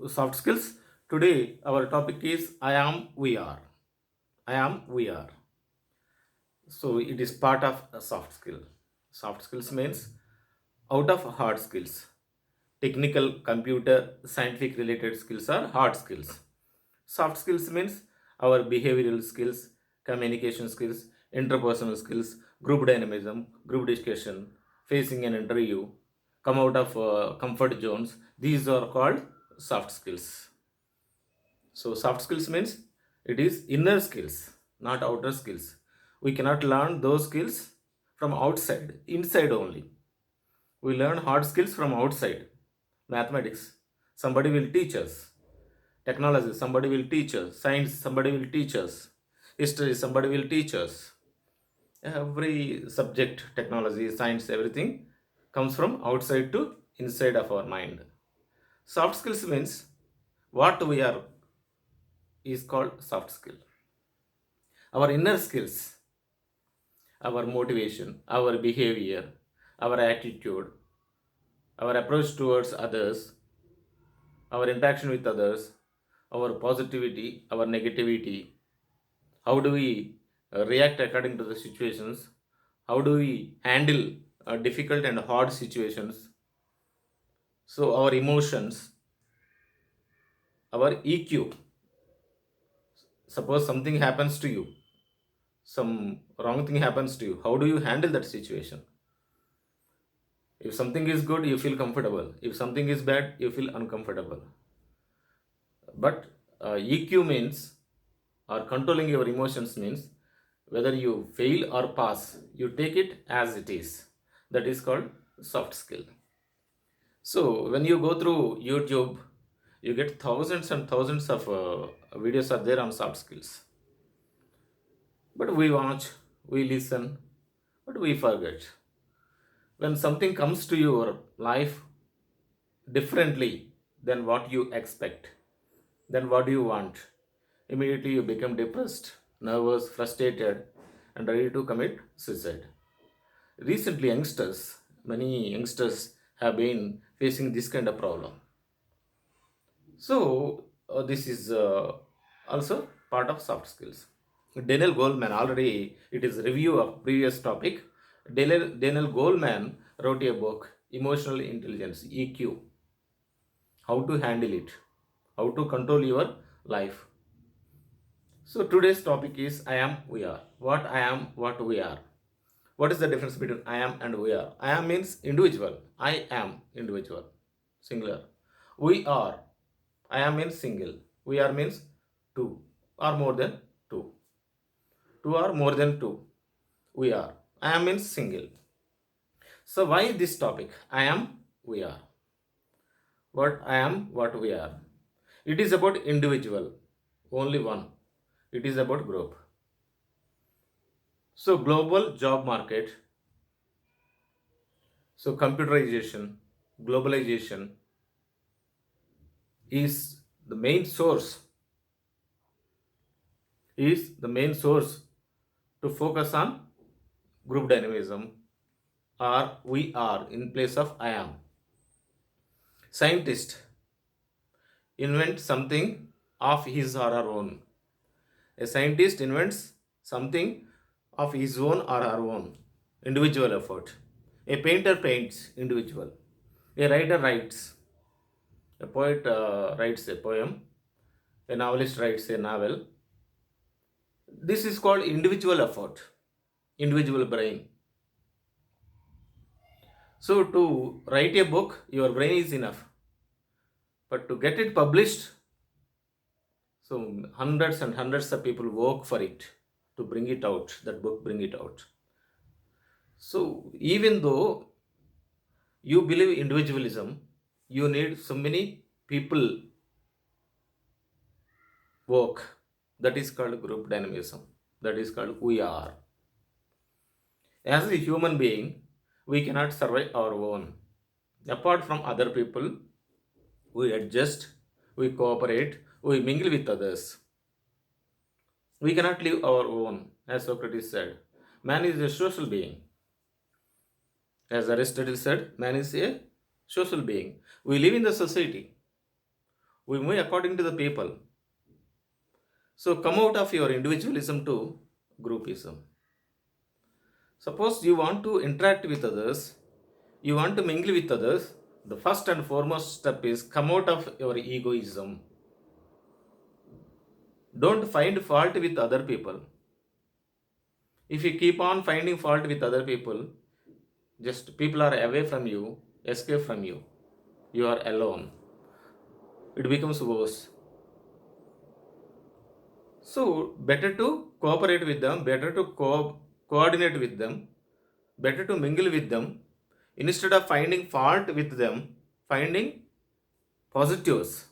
soft skills. Today, our topic is I am, we are. I am, we are. So, it is part of a soft skill. Soft skills means out of hard skills. Technical, computer, scientific related skills are hard skills. Soft skills means our behavioral skills, communication skills, interpersonal skills, group dynamism, group discussion, facing an interview, come out of comfort zones. These are called soft skills. So, soft skills means it is inner skills, not outer skills. We cannot learn those skills from outside, inside only. We learn hard skills from outside. Mathematics, somebody will teach us. Technology, somebody will teach us. Science, somebody will teach us. History, somebody will teach us. Every subject, technology, science, everything comes from outside to inside of our mind. Soft skills means what we are is called soft skill. Our inner skills, our motivation, our behavior, our attitude, our approach towards others, our interaction with others, our positivity, our negativity, how do we react according to the situations, how do we handle difficult and hard situations, so our emotions, our EQ. Suppose something happens to you, some wrong thing happens to you, how do you handle that situation? If something is good, you feel comfortable. If something is bad, you feel uncomfortable. But EQ means, or controlling your emotions means, whether you fail or pass, you take it as it is. That is called soft skill. So when you go through YouTube, you get thousands and thousands of videos are there on soft skills. But we watch, we listen, but we forget. When something comes to your life differently than what you expect, then what do you want? Immediately you become depressed, nervous, frustrated, and ready to commit suicide. Recently, many youngsters have been facing this kind of problem. So, this is also part of soft skills. Daniel Goleman, already it is review of previous topic. Daniel Goleman wrote a book, Emotional Intelligence, EQ, how to handle it, how to control your life. So today's topic is I am, we are. What I am, what we are. What is the difference between I am and we are? I am means individual. I am individual, singular. We are. I am means single. We are means two or more than two. Two or more than two. We are. I am means single. So why this topic? I am, we are. What I am, what we are. It is about individual, only one. It is about group. So global job market, so computerization, globalization is the main source, is the main source to focus on group dynamism, or we are in place of I am. Scientist invent something of his or her own. A scientist invents something of his own or her own. Individual effort. A painter paints, individual. A writer writes. A poet writes a poem. A novelist writes a novel. This is called individual effort, individual brain. So to write a book, your brain is enough. But to get it published, so hundreds and hundreds of people work for it to bring it out, that book bring it out. So even though you believe individualism, you need so many people work. That is called group dynamism. That is called we are. As a human being, we cannot survive our own. Apart from other people, we adjust, we cooperate, we mingle with others. We cannot live our own, as Socrates said. Man is a social being. As Aristotle said, man is a social being. We live in the society. We move according to the people. So come out of your individualism to groupism. Suppose you want to interact with others, you want to mingle with others, the first and foremost step is come out of your egoism. Don't find fault with other people. If you keep on finding fault with other people, just people are away from you, escape from you. You are alone. It becomes worse. So, better to cooperate with them, better to coordinate with them, better to mingle with them. Instead of finding fault with them, finding positives,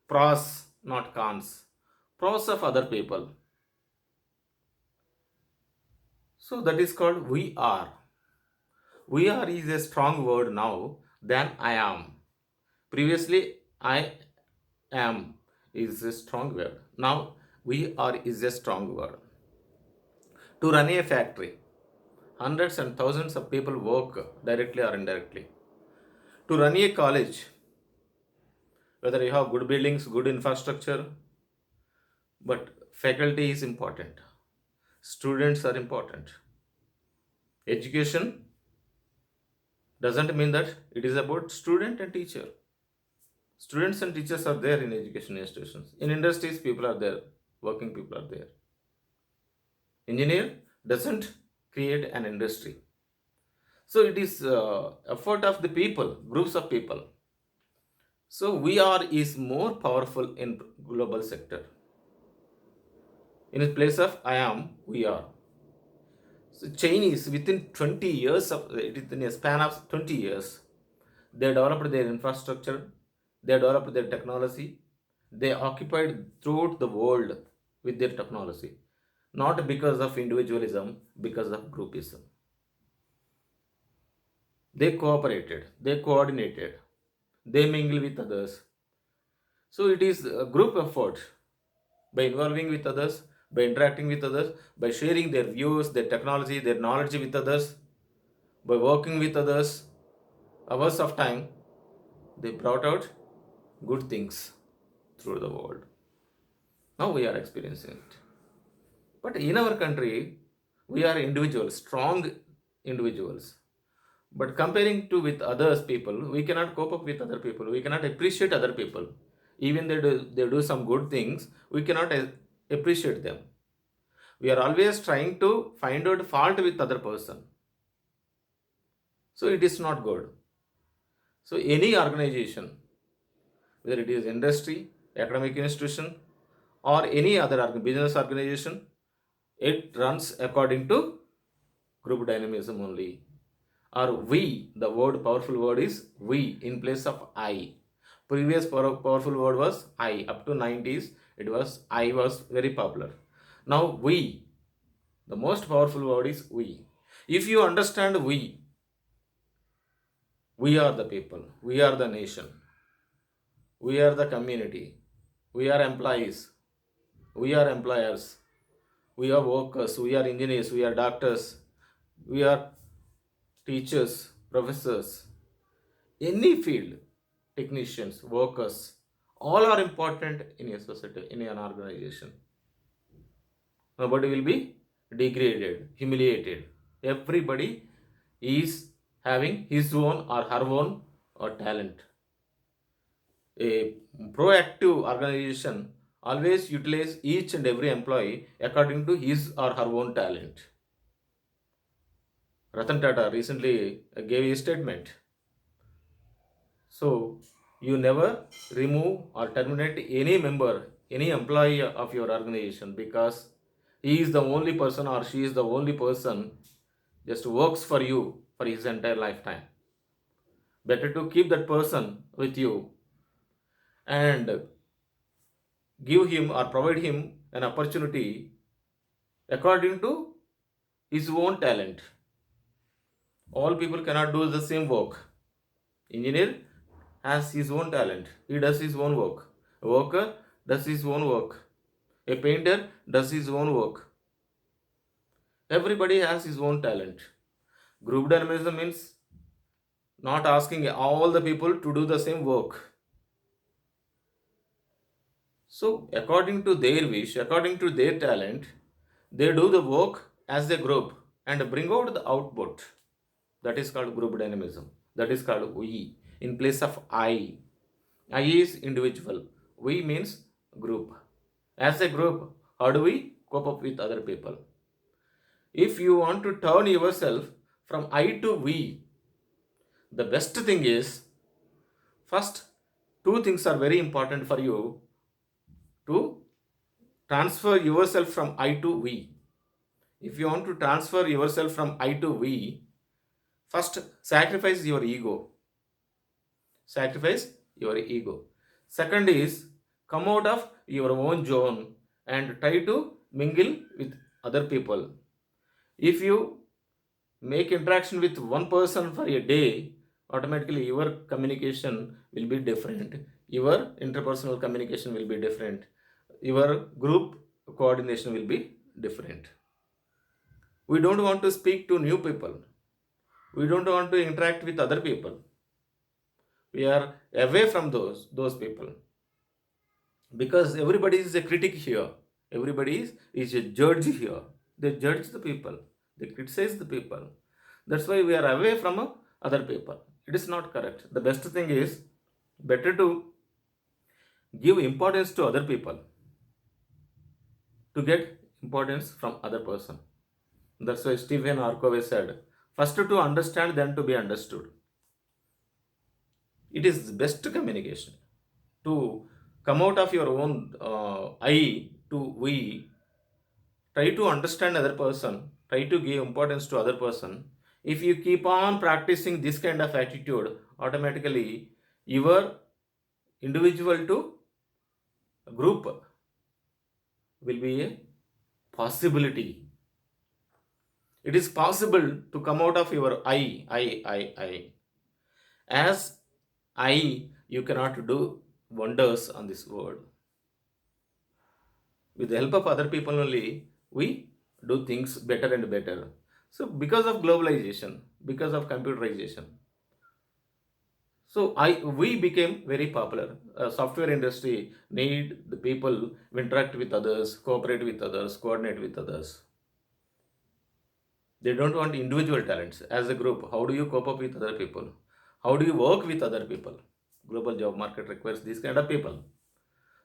pros, not cons, pros of other people. So, that is called we are. We are is a strong word now than I am. Previously, I am is a strong word. Now, we are is a strong word. To run a factory, hundreds and thousands of people work directly or indirectly. To run a college, whether you have good buildings, good infrastructure, but faculty is important. Students are important. Education doesn't mean that it is about student and teacher. Students and teachers are there in education institutions. In industries, people are there. Working people are there. Engineer doesn't create an industry. So it is effort of the people, groups of people. So we are is more powerful in global sector. In place of I am, we are. So Chinese within 20 years of it is in a span of 20 years, they developed their infrastructure, they developed their technology, they occupied throughout the world with their technology, not because of individualism, because of groupism. They cooperated, they coordinated, they mingle with others. So it is a group effort by involving with others, by interacting with others, by sharing their views, their technology, their knowledge with others, by working with others, hours of time, they brought out good things through the world. Now we are experiencing it. But in our country, we are individuals, strong individuals. But comparing to with others people, we cannot cope up with other people. We cannot appreciate other people. Even they do some good things, we cannot appreciate them. We are always trying to find out fault with other person. So it is not good. So any organization, whether it is industry, academic institution, or any other business organization, it runs according to group dynamism only. Or we, the word powerful word is we in place of I. Previous powerful word was I. Up to 90s, it was I was very popular. Now we, the most powerful word is we. If you understand we are the people, we are the nation, we are the community, we are employees, we are employers, we are workers, we are engineers, we are doctors, we are teachers, professors, any field, technicians, workers, all are important in a society, in an organization. Nobody will be degraded, humiliated. Everybody is having his own or her own or talent. A proactive organization always utilize each and every employee according to his or her own talent. Ratan Tata recently gave a statement. So you never remove or terminate any member, any employee of your organization because he is the only person or she is the only person just works for you for his entire lifetime. Better to keep that person with you and give him or provide him an opportunity according to his own talent. All people cannot do the same work. Engineer has his own talent. He does his own work. A worker does his own work. A painter does his own work. Everybody has his own talent. Group dynamism means not asking all the people to do the same work. So according to their wish, according to their talent, they do the work as a group and bring out the output. That is called group dynamism. That is called we in place of I. I is individual, we means group. As a group, how do we cope up with other people? If you want to turn yourself from I to we, the best thing is, first, two things are very important for you to transfer yourself from I to we. If you want to transfer yourself from I to we, first sacrifice your ego. Sacrifice your ego. Second is, come out of your own zone and try to mingle with other people. If you make interaction with one person for a day, automatically your communication will be different. Your interpersonal communication will be different. Your group coordination will be different. We don't want to speak to new people. We don't want to interact with other people. We are away from those people, because everybody is a critic here. Everybody is a judge here. They judge the people, they criticize the people. That's why we are away from other people. It is not correct. The best thing is, better to give importance to other people, to get importance from other person. That's why Stephen Harcovey said, first to understand, then to be understood. It is the best communication. To come out of your own I to we, try to understand other person, try to give importance to other person. If you keep on practicing this kind of attitude, automatically your individual to group will be a possibility. It is possible to come out of your I. As I, you cannot do wonders on this world. With the help of other people only, we do things better and better. So because of globalization, because of computerization, so we became very popular. Software industry need the people who interact with others, cooperate with others, coordinate with others. They don't want individual talents. As a group, how do you cope up with other people? How do you work with other people? Global job market requires these kind of people.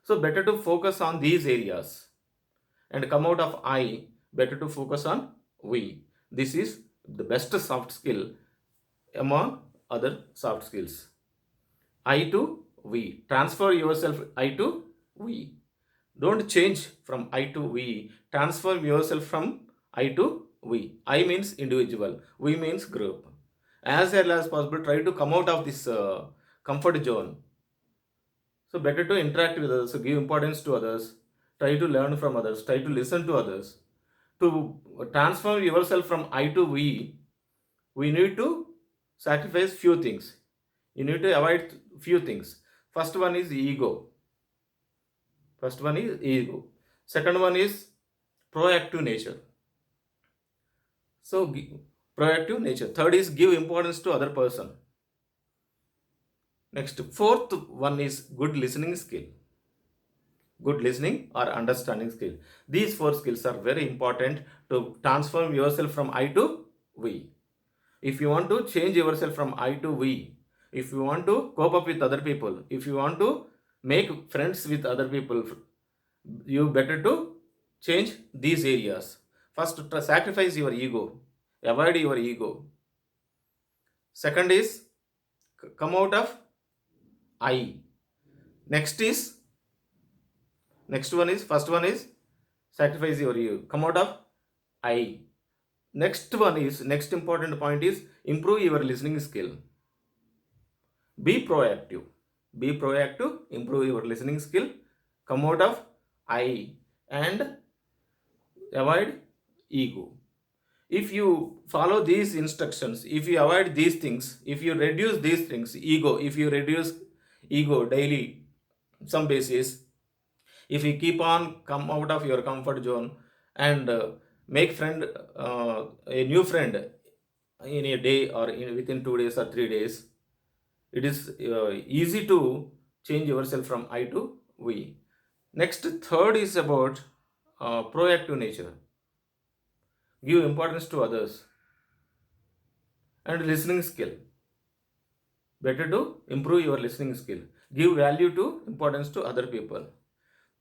So better to focus on these areas and come out of I, better to focus on we. This is the best soft skill among other soft skills. I to we. Transfer yourself I to we. Don't change from I to we. Transform yourself from I to we. I means individual. We means group. As early as possible, try to come out of this comfort zone. So better to interact with others, so give importance to others, try to learn from others, try to listen to others. To transform yourself from I to we need to sacrifice few things. You need to avoid few things. First one is ego. Second one is proactive nature. So proactive nature. Third is give importance to other person. Next, fourth one is good listening skill. Good listening or understanding skill. These four skills are very important to transform yourself from I to we. If you want to change yourself from I to we, if you want to cope up with other people, if you want to make friends with other people, you better to change these areas. First, sacrifice your ego. Avoid your ego. Second is come out of I. Next one is, first one is sacrifice your ego. Come out of I. Next important point is improve your listening skill. Be proactive. Improve your listening skill. Come out of I and avoid ego. If you follow these instructions, if you avoid these things, if you reduce these things, if you reduce ego daily, some basis, if you keep on come out of your comfort zone and make a new friend in a day or within 2 days or 3 days, it is easy to change yourself from I to we. Next, third is about proactive nature. Give importance to others. And listening skill. Better to improve your listening skill. Give value to importance to other people.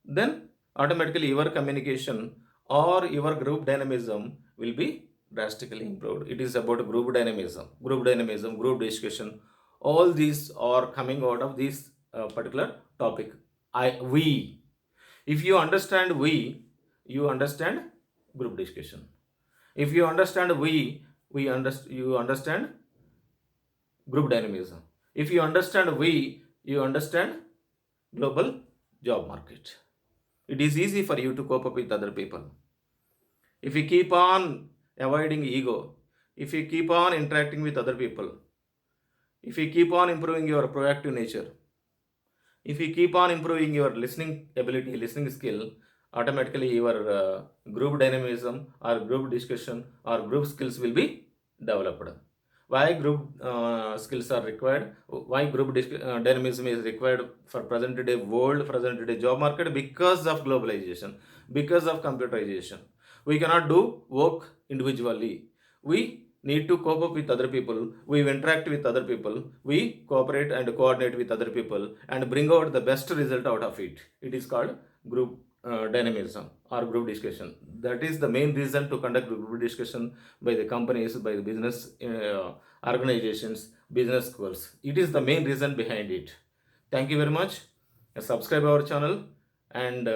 Then automatically your communication or your group dynamism will be drastically improved. It is about group dynamism, group discussion. All these are coming out of this particular topic. We. If you understand we, you understand group discussion. If you understand you understand group dynamism. If you understand we, you understand global job market. It is easy for you to cope up with other people. If you keep on avoiding ego, if you keep on interacting with other people, if you keep on improving your proactive nature, if you keep on improving your listening ability, listening skill, automatically your group dynamism or group discussion or group skills will be developed. Why group skills are required? Why group dynamism is required for present day world, present day job market? Because of globalization, because of computerization. We cannot do work individually. We need to cope up with other people. We interact with other people. We cooperate and coordinate with other people and bring out the best result out of it. It is called group dynamism or group discussion. That is the main reason to conduct group discussion by the companies, by the business organizations, business schools. It is the main reason behind it. Thank you very much. Subscribe our channel and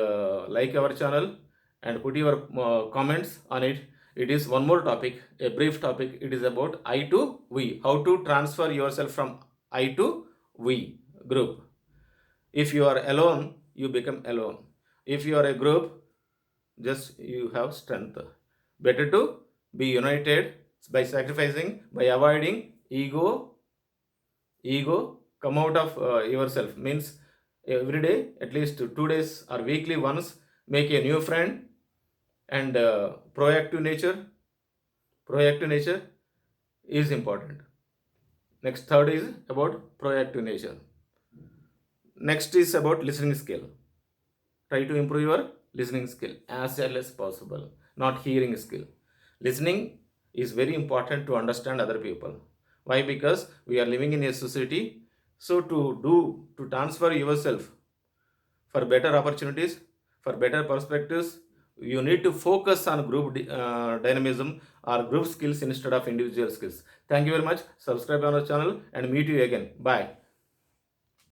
like our channel and put your comments on it. It is one more topic, a brief topic. It is about I to we. How to transfer yourself from I to we group. If you are alone, you become alone. If you are a group, just you have strength. Better to be united by sacrificing, by avoiding ego. Come out of yourself means every day, at least 2 days or weekly once, make a new friend. And proactive nature is important. Next, third is about proactive nature. Next is about listening skill. Try to improve your listening skill as well as possible, not hearing skill. Listening is very important to understand other people. Why? Because we are living in a society. So to transfer yourself for better opportunities, for better perspectives, you need to focus on group dynamism or group skills instead of individual skills. Thank you very much. Subscribe on our channel and meet you again. Bye.